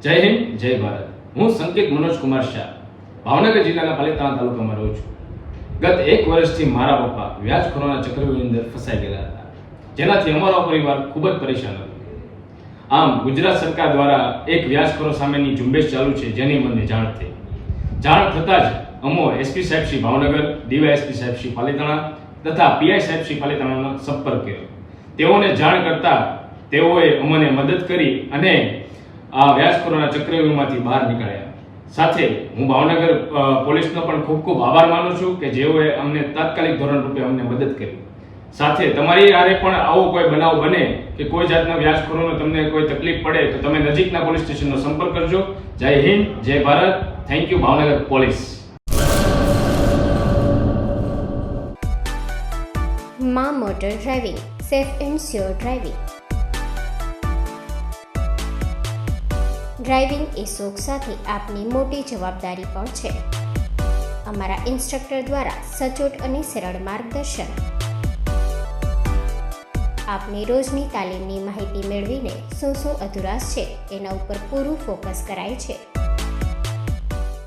જય હિન્દ, જય ભારત. હું સંકેત મનોજ કુમાર શાહ ભાવનગર જિલ્લાના પાલિતાણા તાલુકામાં રહું છું. ગત 1 વર્ષથી મારા પપ્પા વ્યાજખોરોના ચક્રવ્યૂહની અંદર ફસાઈ ગયેલા હતા, જેનાથી અમારો પરિવાર ખૂબ જ પરેશાન હતો. આમ ગુજરાત સરકાર દ્વારા એક વ્યાજખોરો સામેની ઝુંબેશ ચાલુ છે, જેની મને જાણ થઈ. જાણ થતાં જ અમો એસપી સાહેબ શ્રી ભાવનગર, ડીવાયએસપી સાહેબ શ્રી પાલિતાણા તથા પીઆઈ સાહેબ શ્રી પાલિતાણાનો સંપર્ક કર્યો. તેઓને જાણ કરતા તેઓએ અમને મદદ કરી અને આ વ્યાજખોરોના ચક્રવ્યૂહમાંથી બહાર નીકળ્યા. સાથે હું ભાવનગર પોલીસનો પણ ખૂબ ખૂબ આભાર માનું છું કે જેઓએ અમને તાત્કાલિક ધોરણ રૂપે અમને મદદ કરી. સાથે તમારી આરે પણ આવો કોઈ બનાવ બને કે કોઈ જાતના વ્યાજખોરોનો તમને કોઈ તકલીફ પડે તો તમે નજીકના પોલીસ સ્ટેશનનો સંપર્ક કરજો. જય હિન્દ, જય Bharat. Thank you Bhavnagar police. માં motor driving, safe and sure driving. Driving એ શોખ સાથે આપની મોટી જવાબદારી પણ છે. અમારા ઇન્સ્ટ્રક્ટર દ્વારા સચોટ અને સરળ માર્ગદર્શન. આપની રોજની તાલીમની માહિતી મેળવીને શું અધુરાશ છે એના ઉપર પૂરું ફોકસ કરાય છે.